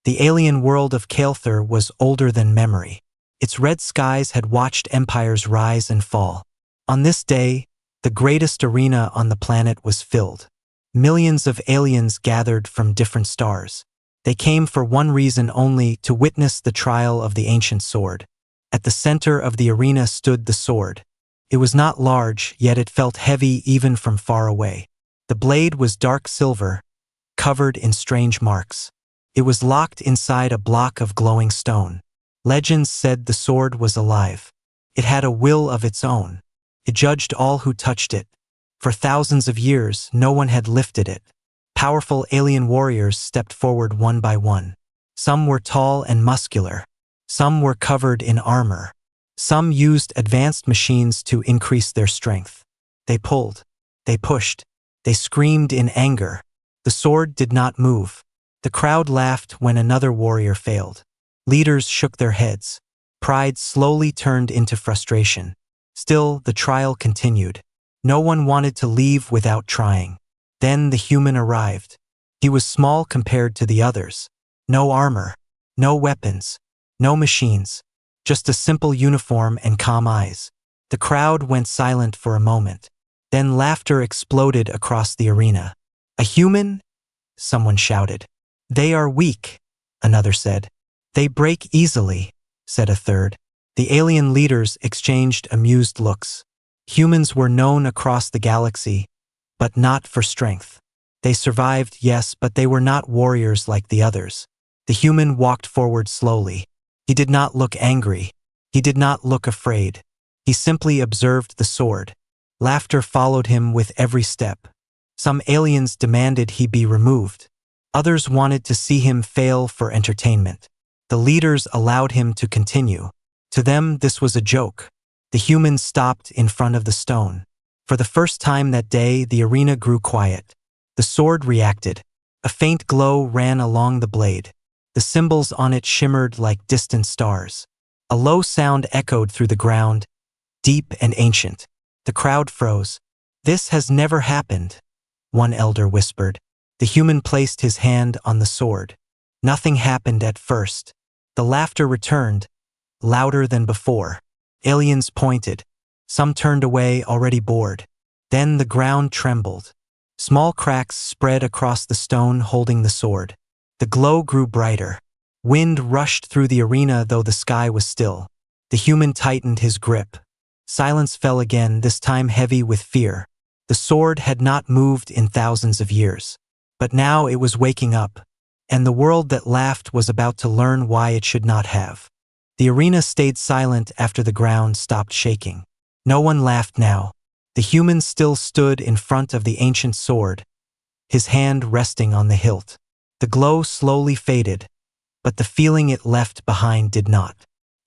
The alien world of Kael'thar was older than memory. Its red skies had watched empires rise and fall. On this day, the greatest arena on the planet was filled. Millions of aliens gathered from different stars. They came for one reason only: to witness the trial of the ancient sword. At the center of the arena stood the sword. It was not large, yet it felt heavy even from far away. The blade was dark silver, covered in strange marks. It was locked inside a block of glowing stone. Legends said the sword was alive. It had a will of its own. It judged all who touched it. For thousands of years, no one had lifted it. Powerful alien warriors stepped forward one by one. Some were tall and muscular. Some were covered in armor. Some used advanced machines to increase their strength. They pulled. They pushed. They screamed in anger. The sword did not move. The crowd laughed when another warrior failed. Leaders shook their heads. Pride slowly turned into frustration. Still, the trial continued. No one wanted to leave without trying. Then the human arrived. He was small compared to the others. No armor. No weapons. No machines. Just a simple uniform and calm eyes. The crowd went silent for a moment. Then laughter exploded across the arena. "A human?" someone shouted. "They are weak," another said. "They break easily," said a third. The alien leaders exchanged amused looks. Humans were known across the galaxy, but not for strength. They survived, yes, but they were not warriors like the others. The human walked forward slowly. He did not look angry. He did not look afraid. He simply observed the sword. Laughter followed him with every step. Some aliens demanded he be removed. Others wanted to see him fail for entertainment. The leaders allowed him to continue. To them, this was a joke. The human stopped in front of the stone. For the first time that day, the arena grew quiet. The sword reacted. A faint glow ran along the blade. The symbols on it shimmered like distant stars. A low sound echoed through the ground, deep and ancient. The crowd froze. "This has never happened," one elder whispered. The human placed his hand on the sword. Nothing happened at first. The laughter returned, louder than before. Aliens pointed. Some turned away, already bored. Then the ground trembled. Small cracks spread across the stone holding the sword. The glow grew brighter. Wind rushed through the arena though the sky was still. The human tightened his grip. Silence fell again, this time heavy with fear. The sword had not moved in thousands of years. But now it was waking up. And the world that laughed was about to learn why it should not have. The arena stayed silent after the ground stopped shaking. No one laughed now. The human still stood in front of the ancient sword, his hand resting on the hilt. The glow slowly faded, but the feeling it left behind did not.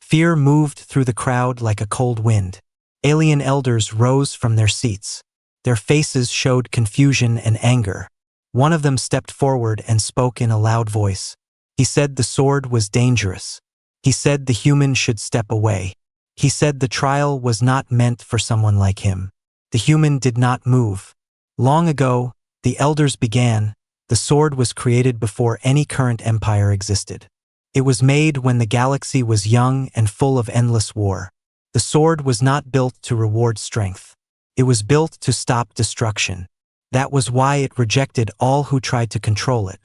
Fear moved through the crowd like a cold wind. Alien elders rose from their seats. Their faces showed confusion and anger. One of them stepped forward and spoke in a loud voice. He said the sword was dangerous. He said the human should step away. He said the trial was not meant for someone like him. The human did not move. Long ago, the elders began. The sword was created before any current empire existed. It was made when the galaxy was young and full of endless war. The sword was not built to reward strength. It was built to stop destruction. That was why it rejected all who tried to control it.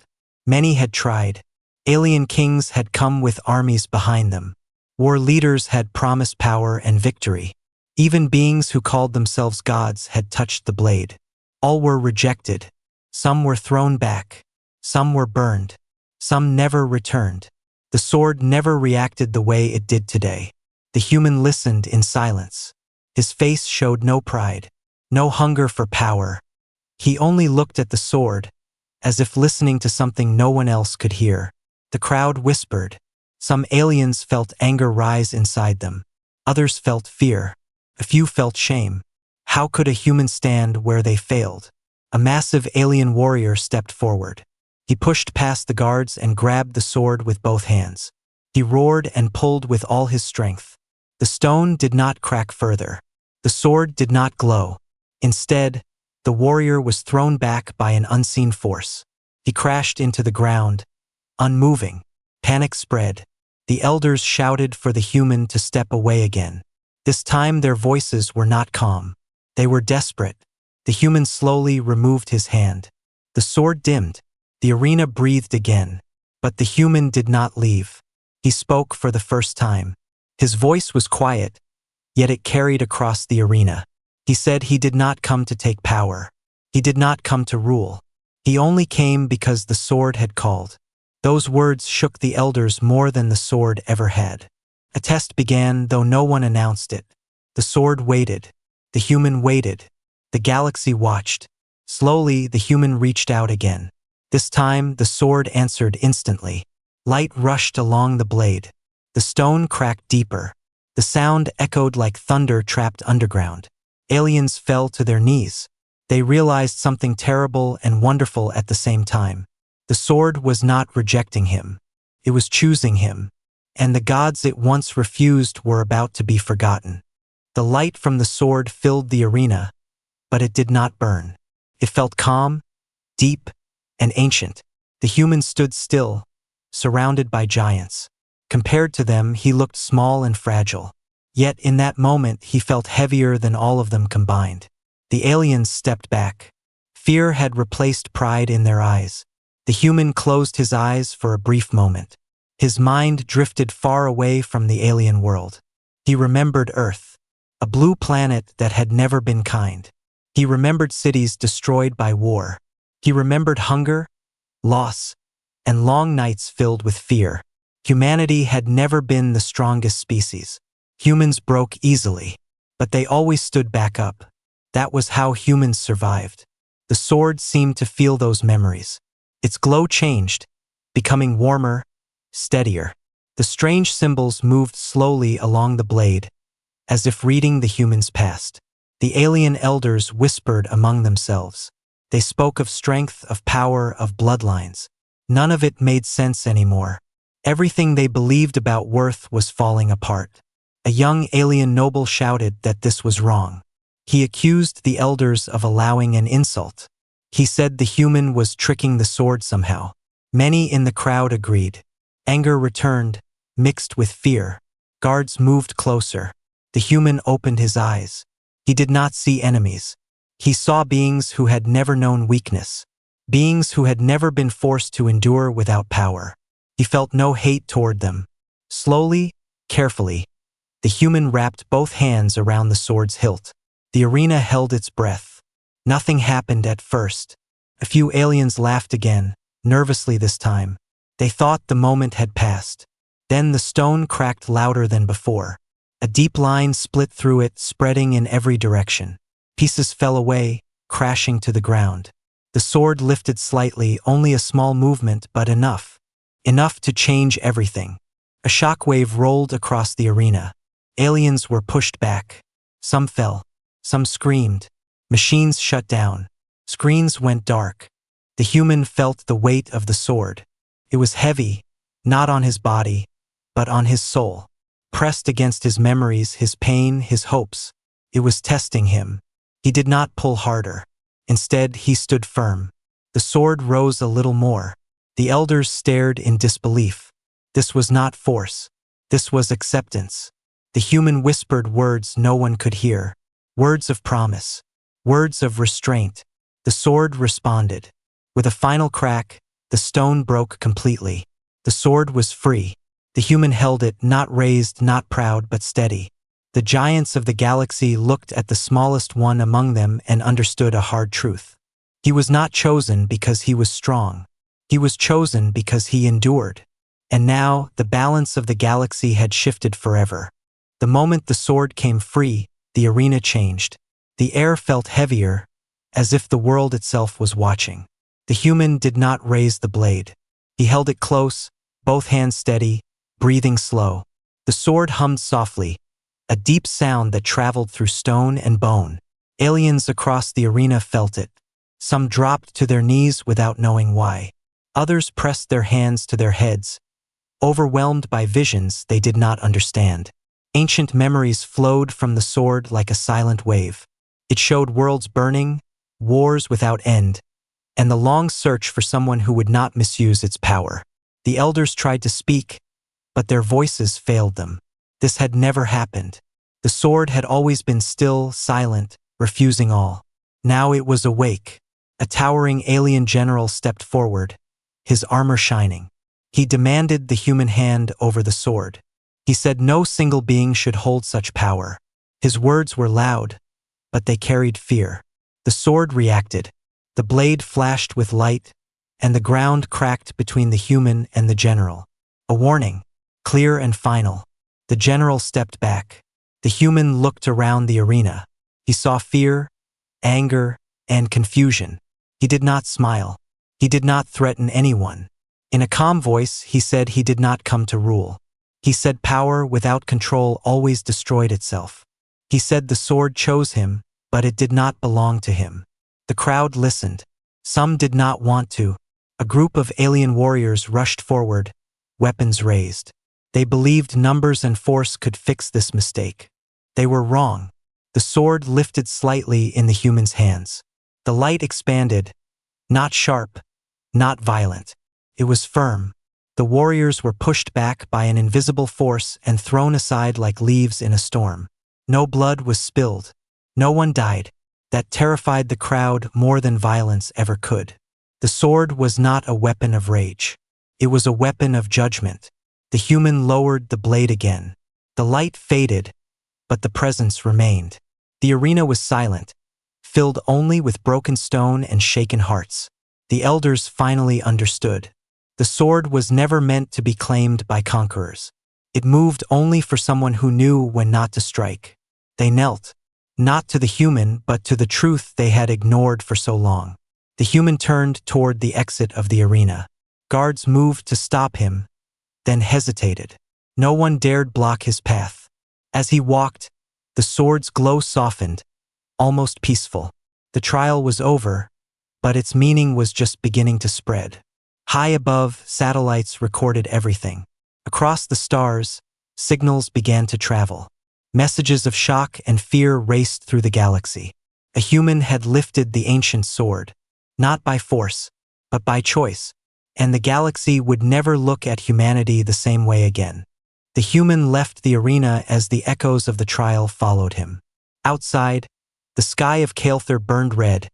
Many had tried. Alien kings had come with armies behind them. War leaders had promised power and victory. Even beings who called themselves gods had touched the blade. All were rejected. Some were thrown back. Some were burned. Some never returned. The sword never reacted the way it did today. The human listened in silence. His face showed no pride, no hunger for power. He only looked at the sword, as if listening to something no one else could hear. The crowd whispered. Some aliens felt anger rise inside them. Others felt fear. A few felt shame. How could a human stand where they failed? A massive alien warrior stepped forward. He pushed past the guards and grabbed the sword with both hands. He roared and pulled with all his strength. The stone did not crack further. The sword did not glow. Instead, the warrior was thrown back by an unseen force. He crashed into the ground, unmoving. Panic spread. The elders shouted for the human to step away again. This time their voices were not calm. They were desperate. The human slowly removed his hand. The sword dimmed. The arena breathed again. But the human did not leave. He spoke for the first time. His voice was quiet, yet it carried across the arena. He said he did not come to take power. He did not come to rule. He only came because the sword had called. Those words shook the elders more than the sword ever had. A test began, though no one announced it. The sword waited. The human waited. The galaxy watched. Slowly, the human reached out again. This time, the sword answered instantly. Light rushed along the blade. The stone cracked deeper. The sound echoed like thunder trapped underground. Aliens fell to their knees. They realized something terrible and wonderful at the same time. The sword was not rejecting him. It was choosing him. And the gods it once refused were about to be forgotten. The light from the sword filled the arena, but it did not burn. It felt calm, deep, and ancient. The human stood still, surrounded by giants. Compared to them, he looked small and fragile. Yet in that moment, he felt heavier than all of them combined. The aliens stepped back. Fear had replaced pride in their eyes. The human closed his eyes for a brief moment. His mind drifted far away from the alien world. He remembered Earth, a blue planet that had never been kind. He remembered cities destroyed by war. He remembered hunger, loss, and long nights filled with fear. Humanity had never been the strongest species. Humans broke easily, but they always stood back up. That was how humans survived. The sword seemed to feel those memories. Its glow changed, becoming warmer, steadier. The strange symbols moved slowly along the blade, as if reading the human's past. The alien elders whispered among themselves. They spoke of strength, of power, of bloodlines. None of it made sense anymore. Everything they believed about worth was falling apart. A young alien noble shouted that this was wrong. He accused the elders of allowing an insult. He said the human was tricking the sword somehow. Many in the crowd agreed. Anger returned, mixed with fear. Guards moved closer. The human opened his eyes. He did not see enemies. He saw beings who had never known weakness. Beings who had never been forced to endure without power. He felt no hate toward them. Slowly, carefully, the human wrapped both hands around the sword's hilt. The arena held its breath. Nothing happened at first. A few aliens laughed again, nervously this time. They thought the moment had passed. Then the stone cracked louder than before. A deep line split through it, spreading in every direction. Pieces fell away, crashing to the ground. The sword lifted slightly, only a small movement, but enough. Enough to change everything. A shockwave rolled across the arena. Aliens were pushed back. Some fell. Some screamed. Machines shut down. Screens went dark. The human felt the weight of the sword. It was heavy, not on his body, but on his soul. Pressed against his memories, his pain, his hopes. It was testing him. He did not pull harder. Instead, he stood firm. The sword rose a little more. The elders stared in disbelief. This was not force. This was acceptance. The human whispered words no one could hear. Words of promise. Words of restraint. The sword responded. With a final crack, the stone broke completely. The sword was free. The human held it, not raised, not proud, but steady. The giants of the galaxy looked at the smallest one among them and understood a hard truth. He was not chosen because he was strong. He was chosen because he endured. And now, the balance of the galaxy had shifted forever. The moment the sword came free, the arena changed. The air felt heavier, as if the world itself was watching. The human did not raise the blade. He held it close, both hands steady, breathing slow. The sword hummed softly, a deep sound that traveled through stone and bone. Aliens across the arena felt it. Some dropped to their knees without knowing why. Others pressed their hands to their heads, overwhelmed by visions they did not understand. Ancient memories flowed from the sword like a silent wave. It showed worlds burning, wars without end, and the long search for someone who would not misuse its power. The elders tried to speak, but their voices failed them. This had never happened. The sword had always been still, silent, refusing all. Now it was awake. A towering alien general stepped forward, his armor shining. He demanded the human hand over the sword. He said no single being should hold such power. His words were loud, but they carried fear. The sword reacted. The blade flashed with light, and the ground cracked between the human and the general. A warning, clear and final. The general stepped back. The human looked around the arena. He saw fear, anger, and confusion. He did not smile. He did not threaten anyone. In a calm voice, he said he did not come to rule. He said power without control always destroyed itself. He said the sword chose him, but it did not belong to him. The crowd listened. Some did not want to. A group of alien warriors rushed forward, weapons raised. They believed numbers and force could fix this mistake. They were wrong. The sword lifted slightly in the human's hands. The light expanded, not sharp, not violent. It was firm. The warriors were pushed back by an invisible force and thrown aside like leaves in a storm. No blood was spilled. No one died. That terrified the crowd more than violence ever could. The sword was not a weapon of rage. It was a weapon of judgment. The human lowered the blade again. The light faded, but the presence remained. The arena was silent, filled only with broken stone and shaken hearts. The elders finally understood. The sword was never meant to be claimed by conquerors. It moved only for someone who knew when not to strike. They knelt, not to the human, but to the truth they had ignored for so long. The human turned toward the exit of the arena. Guards moved to stop him, then hesitated. No one dared block his path. As he walked, the sword's glow softened, almost peaceful. The trial was over, but its meaning was just beginning to spread. High above, satellites recorded everything. Across the stars, signals began to travel. Messages of shock and fear raced through the galaxy. A human had lifted the ancient sword, not by force, but by choice, and the galaxy would never look at humanity the same way again. The human left the arena as the echoes of the trial followed him. Outside, the sky of Calther burned red,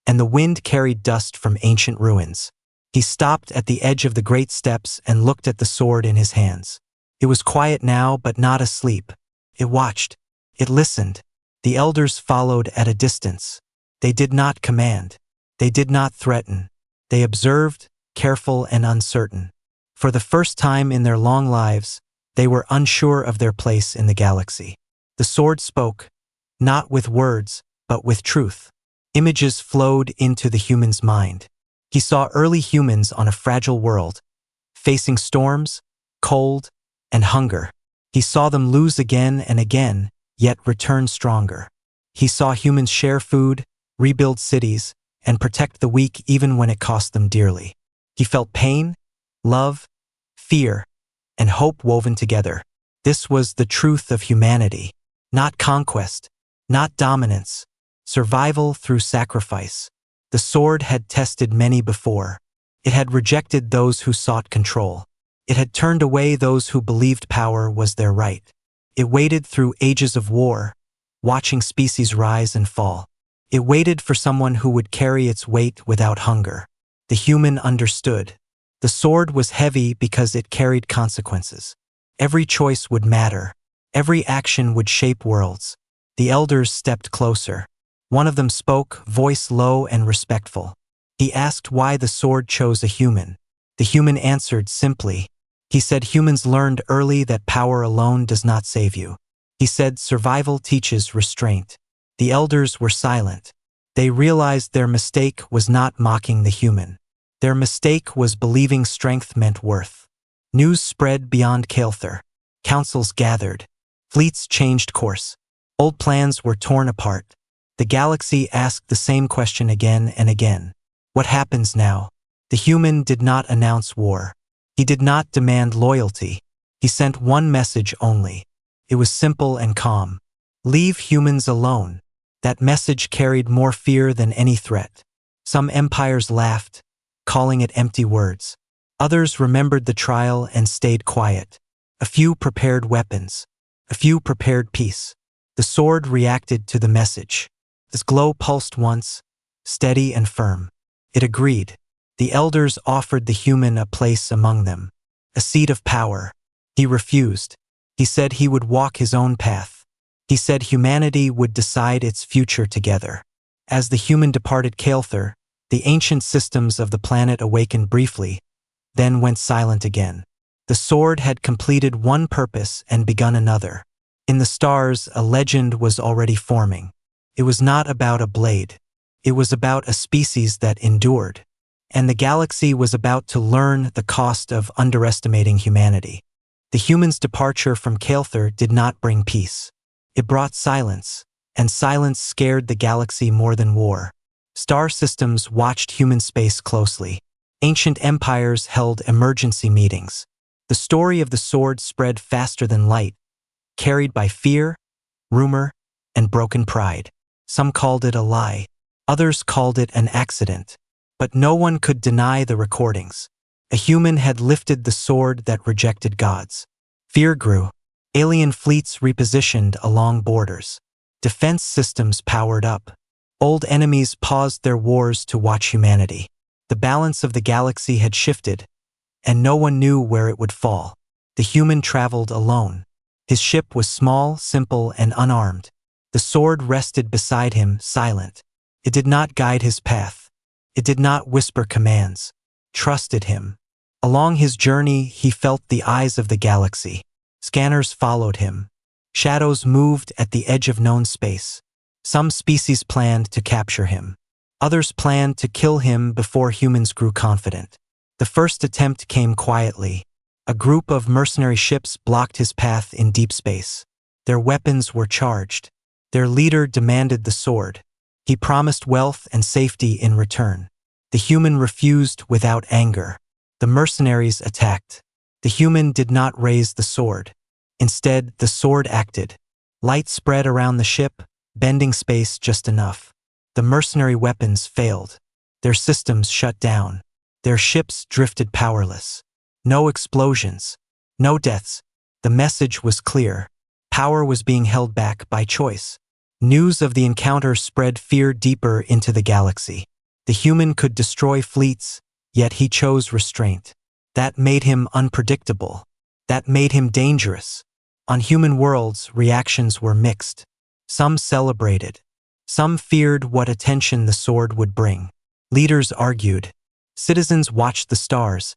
and the wind carried dust from ancient ruins. He stopped at the edge of the great steps and looked at the sword in his hands. It was quiet now, but not asleep. It watched. It listened. The elders followed at a distance. They did not command. They did not threaten. They observed, careful and uncertain. For the first time in their long lives, they were unsure of their place in the galaxy. The sword spoke, not with words, but with truth. Images flowed into the human's mind. He saw early humans on a fragile world, facing storms, cold, and hunger. He saw them lose again and again, yet return stronger. He saw humans share food, rebuild cities, and protect the weak even when it cost them dearly. He felt pain, love, fear, and hope woven together. This was the truth of humanity. Not conquest, not dominance, survival through sacrifice. The sword had tested many before. It had rejected those who sought control. It had turned away those who believed power was their right. It waited through ages of war, watching species rise and fall. It waited for someone who would carry its weight without hunger. The human understood. The sword was heavy because it carried consequences. Every choice would matter. Every action would shape worlds. The elders stepped closer. One of them spoke, voice low and respectful. He asked why the sword chose a human. The human answered simply. He said humans learned early that power alone does not save you. He said survival teaches restraint. The elders were silent. They realized their mistake was not mocking the human. Their mistake was believing strength meant worth. News spread beyond Calther. Councils gathered. Fleets changed course. Old plans were torn apart. The galaxy asked the same question again and again. What happens now? The human did not announce war. He did not demand loyalty. He sent one message only. It was simple and calm. Leave humans alone. That message carried more fear than any threat. Some empires laughed, calling it empty words. Others remembered the trial and stayed quiet. A few prepared weapons. A few prepared peace. The sword reacted to the message. This glow pulsed once, steady and firm. It agreed. The elders offered the human a place among them, a seat of power. He refused. He said he would walk his own path. He said humanity would decide its future together. As the human departed Calther, the ancient systems of the planet awakened briefly, then went silent again. The sword had completed one purpose and begun another. In the stars, a legend was already forming. It was not about a blade. It was about a species that endured. And the galaxy was about to learn the cost of underestimating humanity. The humans' departure from Calther did not bring peace. It brought silence, and silence scared the galaxy more than war. Star systems watched human space closely. Ancient empires held emergency meetings. The story of the sword spread faster than light, carried by fear, rumor, and broken pride. Some called it a lie. Others called it an accident. But no one could deny the recordings. A human had lifted the sword that rejected gods. Fear grew. Alien fleets repositioned along borders. Defense systems powered up. Old enemies paused their wars to watch humanity. The balance of the galaxy had shifted, and no one knew where it would fall. The human traveled alone. His ship was small, simple, and unarmed. The sword rested beside him, silent. It did not guide his path. It did not whisper commands. Trusted him. Along his journey, he felt the eyes of the galaxy. Scanners followed him. Shadows moved at the edge of known space. Some species planned to capture him. Others planned to kill him before humans grew confident. The first attempt came quietly. A group of mercenary ships blocked his path in deep space. Their weapons were charged. Their leader demanded the sword. He promised wealth and safety in return. The human refused without anger. The mercenaries attacked. The human did not raise the sword. Instead, the sword acted. Light spread around the ship, bending space just enough. The mercenary weapons failed. Their systems shut down. Their ships drifted powerless. No explosions. No deaths. The message was clear. Power was being held back by choice. News of the encounter spread fear deeper into the galaxy. The human could destroy fleets, yet he chose restraint. That made him unpredictable. That made him dangerous. On human worlds, reactions were mixed. Some celebrated. Some feared what attention the sword would bring. Leaders argued. Citizens watched the stars,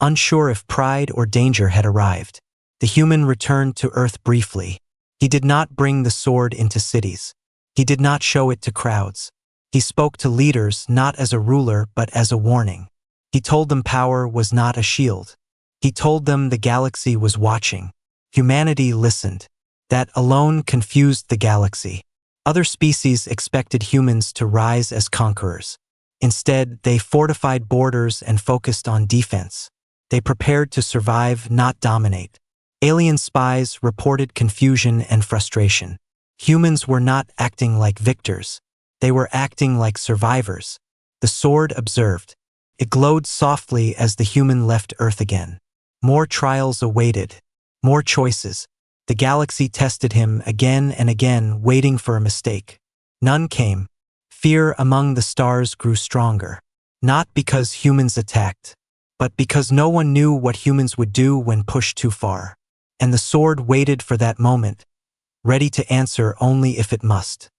unsure if pride or danger had arrived. The human returned to Earth briefly. He did not bring the sword into cities. He did not show it to crowds. He spoke to leaders not as a ruler but as a warning. He told them power was not a shield. He told them the galaxy was watching. Humanity listened. That alone confused the galaxy. Other species expected humans to rise as conquerors. Instead, they fortified borders and focused on defense. They prepared to survive, not dominate. Alien spies reported confusion and frustration. Humans were not acting like victors. They were acting like survivors. The sword observed. It glowed softly as the human left Earth again. More trials awaited. More choices. The galaxy tested him again and again, waiting for a mistake. None came. Fear among the stars grew stronger. Not because humans attacked, but because no one knew what humans would do when pushed too far. And the sword waited for that moment, ready to answer only if it must.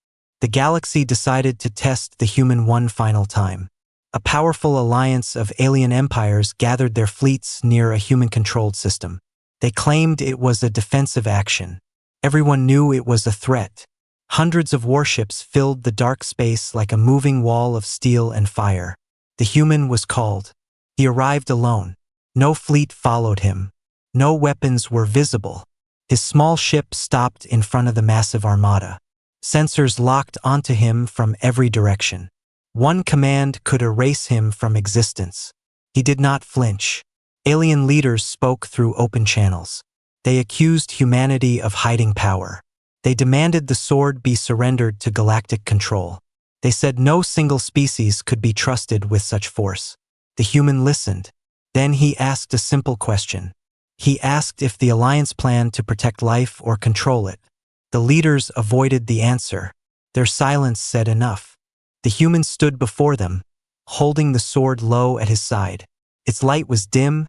The galaxy decided to test the human one final time. A powerful alliance of alien empires gathered their fleets near a human-controlled system. They claimed it was a defensive action. Everyone knew it was a threat. Hundreds of warships filled the dark space like a moving wall of steel and fire. The human was called. He arrived alone. No fleet followed him. No weapons were visible. His small ship stopped in front of the massive armada. Sensors locked onto him from every direction. One command could erase him from existence. He did not flinch. Alien leaders spoke through open channels. They accused humanity of hiding power. They demanded the sword be surrendered to galactic control. They said no single species could be trusted with such force. The human listened. Then he asked a simple question. He asked if the Alliance planned to protect life or control it. The leaders avoided the answer. Their silence said enough. The human stood before them, holding the sword low at his side. Its light was dim,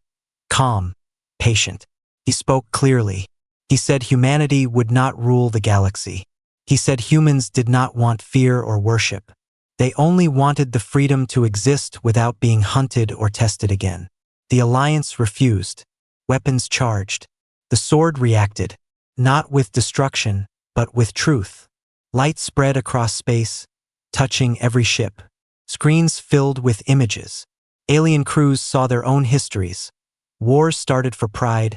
calm, patient. He spoke clearly. He said humanity would not rule the galaxy. He said humans did not want fear or worship. They only wanted the freedom to exist without being hunted or tested again. The Alliance refused. Weapons charged. The sword reacted, not with destruction, but with truth. Light spread across space, touching every ship. Screens filled with images. Alien crews saw their own histories. Wars started for pride,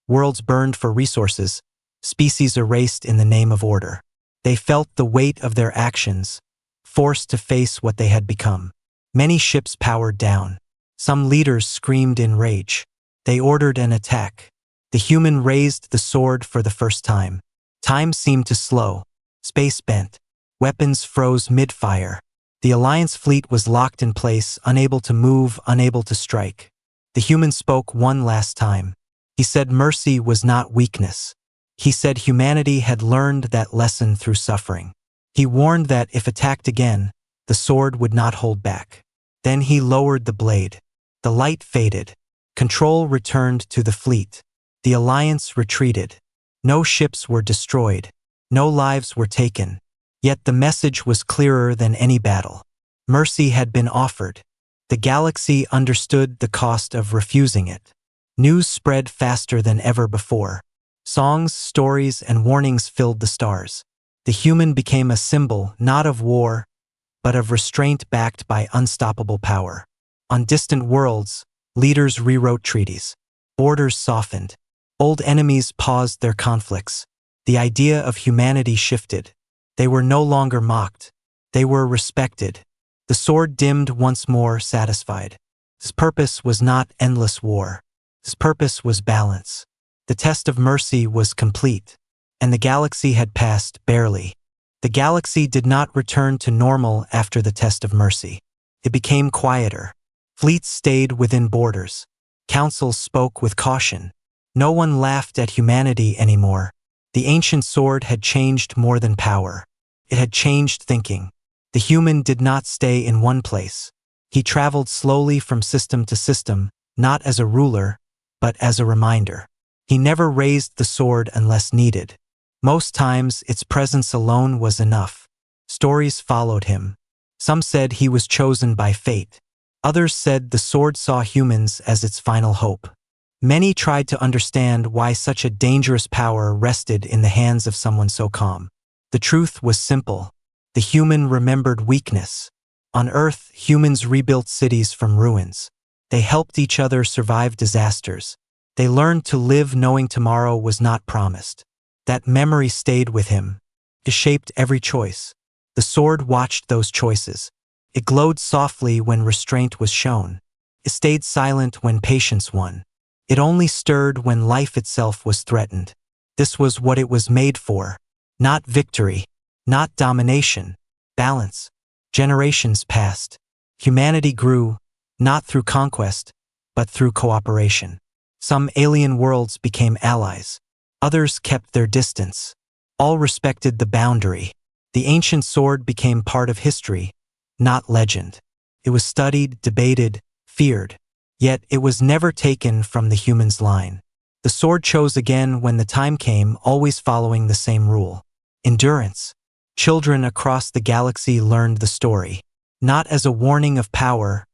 worlds burned for resources, species erased in the name of order. They felt the weight of their actions, forced to face what they had become. Many ships powered down. Some leaders screamed in rage. They ordered an attack. The human raised the sword for the first time. Time seemed to slow. Space bent. Weapons froze mid-fire. The Alliance fleet was locked in place, unable to move, unable to strike. The human spoke one last time. He said mercy was not weakness. He said humanity had learned that lesson through suffering. He warned that if attacked again, the sword would not hold back. Then he lowered the blade. The light faded. Control returned to the fleet. The Alliance retreated. No ships were destroyed. No lives were taken. Yet the message was clearer than any battle. Mercy had been offered. The galaxy understood the cost of refusing it. News spread faster than ever before. Songs, stories, and warnings filled the stars. The human became a symbol not of war, but of restraint backed by unstoppable power. On distant worlds, leaders rewrote treaties. Borders softened. Old enemies paused their conflicts. The idea of humanity shifted. They were no longer mocked. They were respected. The sword dimmed once more, satisfied. His purpose was not endless war. His purpose was balance. The test of mercy was complete, and the galaxy had passed barely. The galaxy did not return to normal after the test of mercy. It became quieter. Fleets stayed within borders. Councils spoke with caution. No one laughed at humanity anymore. The ancient sword had changed more than power. It had changed thinking. The human did not stay in one place. He traveled slowly from system to system, not as a ruler, but as a reminder. He never raised the sword unless needed. Most times, its presence alone was enough. Stories followed him. Some said he was chosen by fate. Others said the sword saw humans as its final hope. Many tried to understand why such a dangerous power rested in the hands of someone so calm. The truth was simple. The human remembered weakness. On Earth, humans rebuilt cities from ruins. They helped each other survive disasters. They learned to live knowing tomorrow was not promised. That memory stayed with him. It shaped every choice. The sword watched those choices. It glowed softly when restraint was shown. It stayed silent when patience won. It only stirred when life itself was threatened. This was what it was made for. Not victory, not domination, balance. Generations passed. Humanity grew, not through conquest, but through cooperation. Some alien worlds became allies. Others kept their distance. All respected the boundary. The ancient sword became part of history, not legend. It was studied, debated, feared. Yet it was never taken from the human's line. The sword chose again when the time came, always following the same rule. Endurance. Children across the galaxy learned the story, not as a warning of power,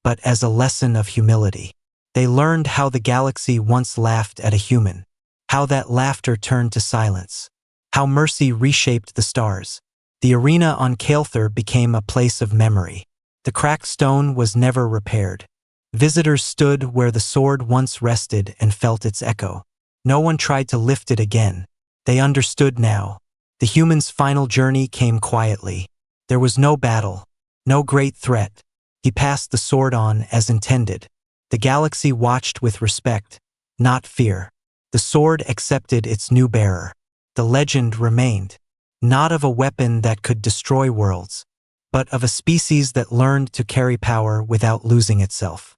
but as a lesson of humility. They learned how the galaxy once laughed at a human, how that laughter turned to silence, how mercy reshaped the stars. The arena on Calther became a place of memory. The cracked stone was never repaired. Visitors stood where the sword once rested and felt its echo. No one tried to lift it again. They understood now. The human's final journey came quietly. There was no battle, no great threat. He passed the sword on as intended. The galaxy watched with respect, not fear. The sword accepted its new bearer. The legend remained, not of a weapon that could destroy worlds, but of a species that learned to carry power without losing itself.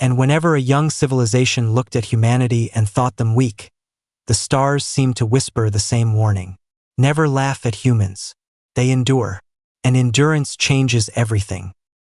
And whenever a young civilization looked at humanity and thought them weak, the stars seemed to whisper the same warning. Never laugh at humans. They endure. And endurance changes everything.